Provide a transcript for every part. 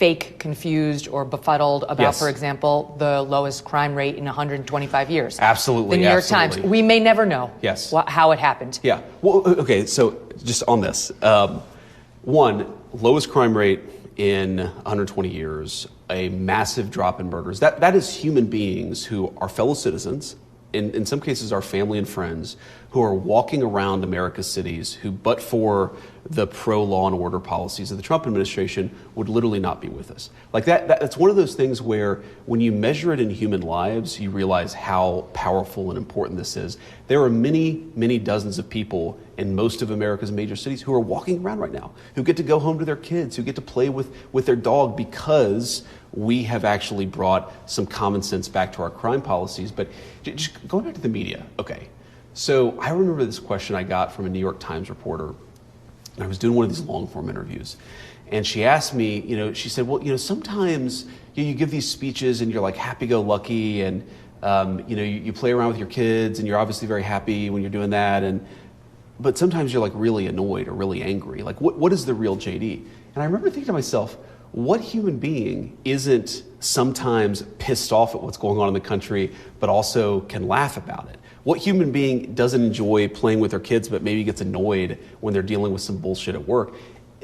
fake, confused, or befuddled about, for example, the lowest crime rate in 125 years. Absolutely. The New York Times. We may never know how it happened. Yeah. Well, okay, so just on this. One, lowest crime rate in 120 years, a massive drop in murders. That is human beings who are fellow citizens, in some cases our family and friends, who are walking around America's cities who, but for the pro-law and order policies of the Trump administration, would literally not be with us. Like that's one of those things where when you measure it in human lives, you realize how powerful and important this is. There are many, many dozens of people in most of America's major cities who are walking around right now, who get to go home to their kids, who get to play with their dog because we have actually brought some common sense back to our crime policies. But just going back to the media, okay. So I remember this question I got from a New York Times reporter. I was doing one of these long form interviews, and she asked me, she said, well, sometimes you give these speeches and you're like happy-go-lucky, and you play around with your kids and you're obviously very happy when you're doing that, but sometimes you're like really annoyed or really angry. Like, what is the real JD? And I remember thinking to myself, what human being isn't sometimes pissed off at what's going on in the country, but also can laugh about it? What human being doesn't enjoy playing with their kids, but maybe gets annoyed when they're dealing with some bullshit at work?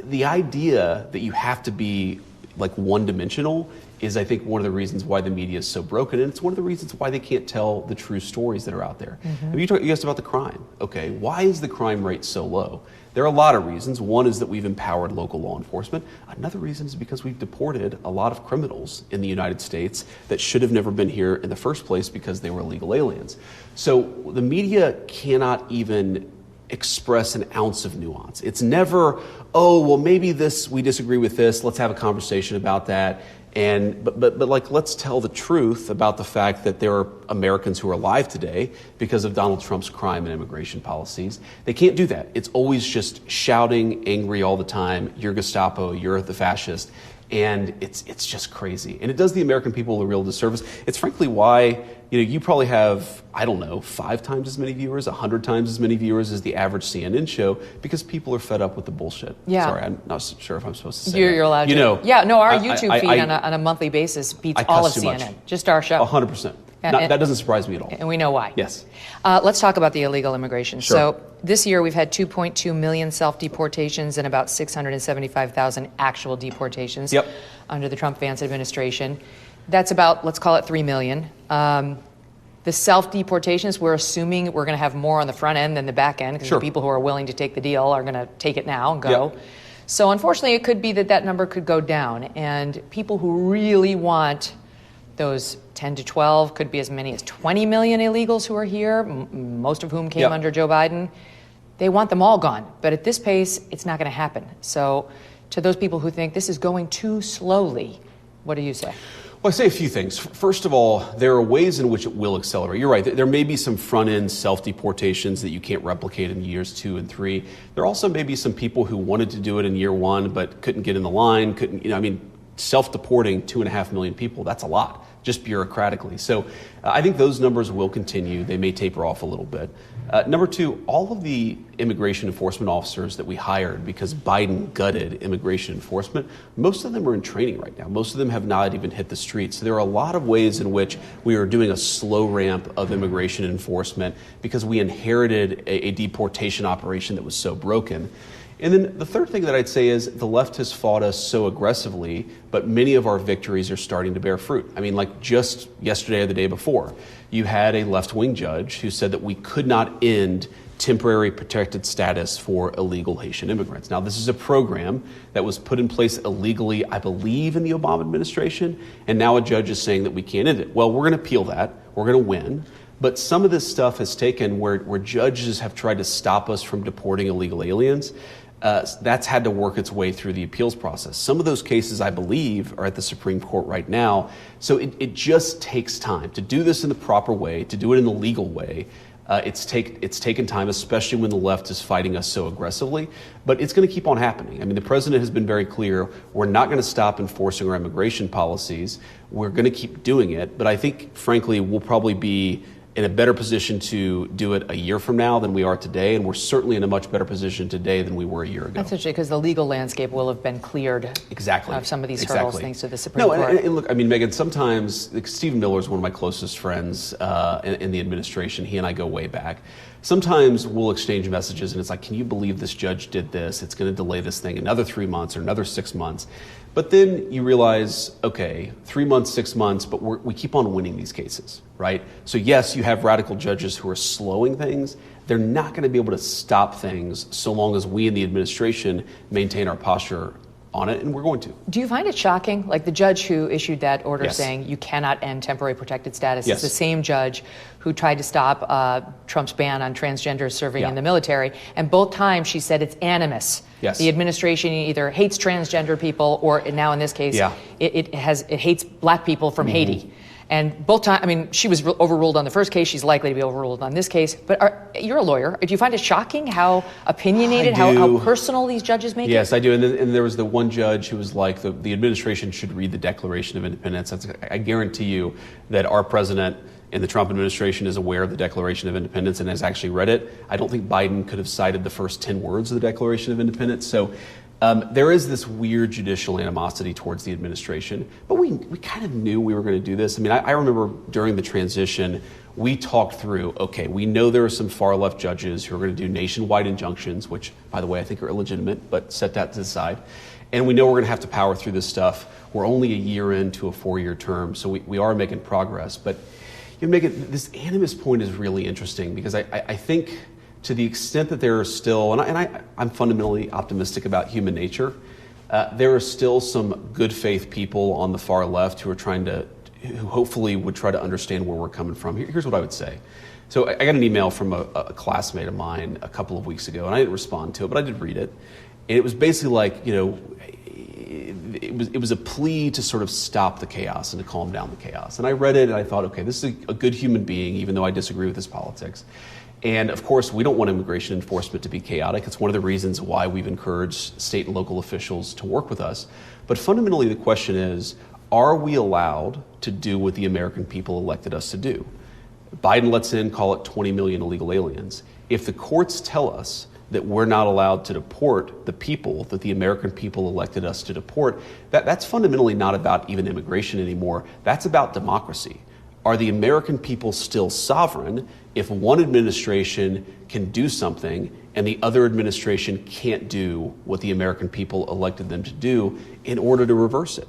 The idea that you have to be like one-dimensional is, I think, one of the reasons why the media is so broken, and it's one of the reasons why they can't tell the true stories that are out there. You asked about the crime. Okay, why is the crime rate so low? There are a lot of reasons. One is that we've empowered local law enforcement. Another reason is because we've deported a lot of criminals in the United States that should have never been here in the first place because they were illegal aliens. So the media cannot even express an ounce of nuance. It's never, oh, well, maybe we disagree with this. Let's have a conversation about that. But like, let's tell the truth about the fact that there are Americans who are alive today because of Donald Trump's crime and immigration policies. They can't do that. It's always just shouting, angry all the time. You're Gestapo, you're the fascist. And it's just crazy. And it does the American people a real disservice. It's frankly why, you probably have, 5 times as many viewers, 100 times as many viewers as the average CNN show, because people are fed up with the bullshit. Yeah. Sorry, I'm not sure if I'm supposed to say You're allowed to. Yeah, no, our YouTube feed on a monthly basis beats all of CNN. Much. Just our show. 100%. That doesn't surprise me at all. And we know why. Yes. Let's talk about the illegal immigration. Sure. So this year we've had 2.2 million self-deportations and about 675,000 actual deportations under the Trump-Vance administration. That's about, let's call it 3 million. The self-deportations, we're assuming we're going to have more on the front end than the back end, because the people who are willing to take the deal are going to take it now and go. So unfortunately, it could be that number could go down. And people who really want those 10 to 12, could be as many as 20 million illegals who are here, most of whom came under Joe Biden. They want them all gone. But at this pace, it's not going to happen. So to those people who think this is going too slowly, what do you say? Well, I say a few things. First of all, there are ways in which it will accelerate. You're right. There may be some front-end self-deportations that you can't replicate in years 2 and 3. There also may be some people who wanted to do it in year 1 but couldn't get in the line, self-deporting 2.5 million people, that's a lot, just bureaucratically. So I think those numbers will continue. They may taper off a little bit. Number 2, all of the immigration enforcement officers that we hired because Biden gutted immigration enforcement, most of them are in training right now. Most of them have not even hit the streets. So there are a lot of ways in which we are doing a slow ramp of immigration enforcement because we inherited a deportation operation that was so broken. And then the third thing that I'd say is the left has fought us so aggressively, but many of our victories are starting to bear fruit. Like just yesterday or the day before, you had a left-wing judge who said that we could not end temporary protected status for illegal Haitian immigrants. Now, this is a program that was put in place illegally, I believe, in the Obama administration, and now a judge is saying that we can't end it. Well, we're going to appeal that. We're going to win. But some of this stuff has taken where judges have tried to stop us from deporting illegal aliens. That's had to work its way through the appeals process. Some of those cases, I believe, are at the Supreme Court right now. So it just takes time to do this in the proper way, to do it in the legal way. It's taken time, especially when the left is fighting us so aggressively. But it's going to keep on happening. The president has been very clear. We're not going to stop enforcing our immigration policies. We're going to keep doing it. But I think, frankly, we'll probably be in a better position to do it a year from now than we are today, and we're certainly in a much better position today than we were a year ago. That's interesting, because the legal landscape will have been cleared of some of these hurdles thanks to the Supreme Court. And look, I mean, Megyn, sometimes Stephen Miller is one of my closest friends in the administration. He and I go way back. Sometimes we'll exchange messages and it's like, can you believe this judge did this? It's going to delay this thing another 3 months or another 6 months. But then you realize, okay, 3 months, 6 months, but we keep on winning these cases, right? So yes, you have radical judges who are slowing things. They're not going to be able to stop things so long as we in the administration maintain our posture on it, and we're going to. Do you find it shocking? Like the judge who issued that order Yes. saying you cannot end temporary protected status Yes. is the same judge who tried to stop Trump's ban on transgenders serving Yeah. in the military. And both times she said it's animus. Yes. The administration either hates transgender people or now in this case, Yeah. it hates black people from Haiti. And both times, I mean, she was overruled on the first case. She's likely to be overruled on this case. But you're a lawyer. Do you find it shocking how opinionated, how personal these judges make it? Yes, I do. And there was the one judge who was like, the administration should read the Declaration of Independence. I guarantee you that our president and the Trump administration is aware of the Declaration of Independence and has actually read it. I don't think Biden could have cited the first 10 words of the Declaration of Independence. So there is this weird judicial animosity towards the administration, but we kind of knew we were going to do this. I mean, I remember during the transition, we talked through, okay, we know there are some far left judges who are going to do nationwide injunctions, which, by the way, I think are illegitimate, but set that to the side. And we know we're going to have to power through this stuff. We're only a year into a 4-year term, so we are making progress. But this animus point is really interesting because I think to the extent that there are still, and I'm fundamentally optimistic about human nature, there are still some good faith people on the far left who hopefully would try to understand where we're coming from. Here's what I would say. So I got an email from a classmate of mine a couple of weeks ago, and I didn't respond to it, but I did read it. And it was basically like, it was a plea to sort of stop the chaos and to calm down the chaos. And I read it and I thought, okay, this is a good human being, even though I disagree with his politics. And of course, we don't want immigration enforcement to be chaotic. It's one of the reasons why we've encouraged state and local officials to work with us. But fundamentally, the question is, are we allowed to do what the American people elected us to do? Biden lets in, call it 20 million illegal aliens. If the courts tell us that we're not allowed to deport the people that the American people elected us to deport, that's fundamentally not about even immigration anymore. That's about democracy. Are the American people still sovereign if one administration can do something and the other administration can't do what the American people elected them to do in order to reverse it?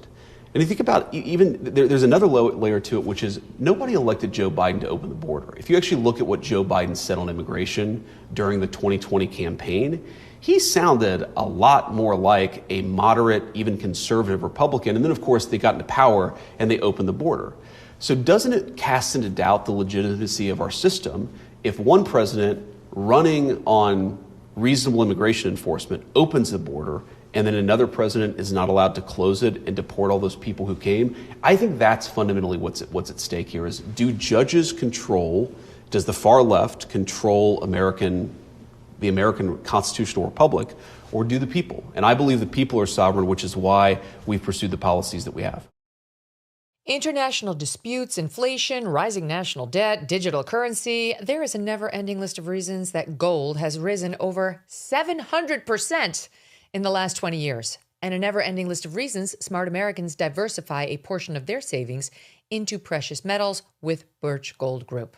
And you think about there's another layer to it, which is nobody elected Joe Biden to open the border. If you actually look at what Joe Biden said on immigration during the 2020 campaign, he sounded a lot more like a moderate, even conservative Republican. And then, of course, they got into power and they opened the border. So doesn't it cast into doubt the legitimacy of our system if one president running on reasonable immigration enforcement opens the border and then another president is not allowed to close it and deport all those people who came? I think that's fundamentally what's at stake here is, do judges does the far left control the American constitutional republic, or do the people? And I believe the people are sovereign, which is why we've pursued the policies that we have. International disputes, inflation, rising national debt, digital currency. There is a never-ending list of reasons that gold has risen over 700% in the last 20 years. And a never-ending list of reasons smart Americans diversify a portion of their savings into precious metals with Birch Gold Group.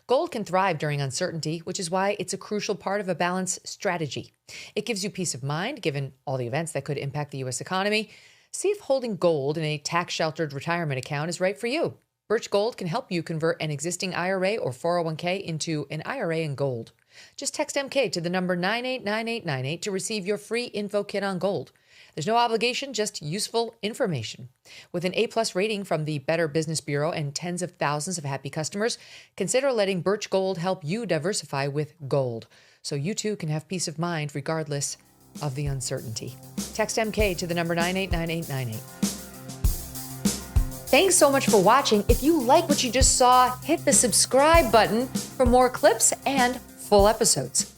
Gold can thrive during uncertainty, which is why it's a crucial part of a balanced strategy. It gives you peace of mind, given all the events that could impact the U.S. economy. See if holding gold in a tax-sheltered retirement account is right for you. Birch Gold can help you convert an existing IRA or 401k into an IRA in gold. Just text MK to the number 989898 to receive your free info kit on gold. There's no obligation, just useful information. With an A+ rating from the Better Business Bureau and tens of thousands of happy customers, consider letting Birch Gold help you diversify with gold, so you too can have peace of mind regardless of the uncertainty. Text MK to the number 989898. Thanks so much for watching. If you like what you just saw, hit the subscribe button for more clips and full episodes.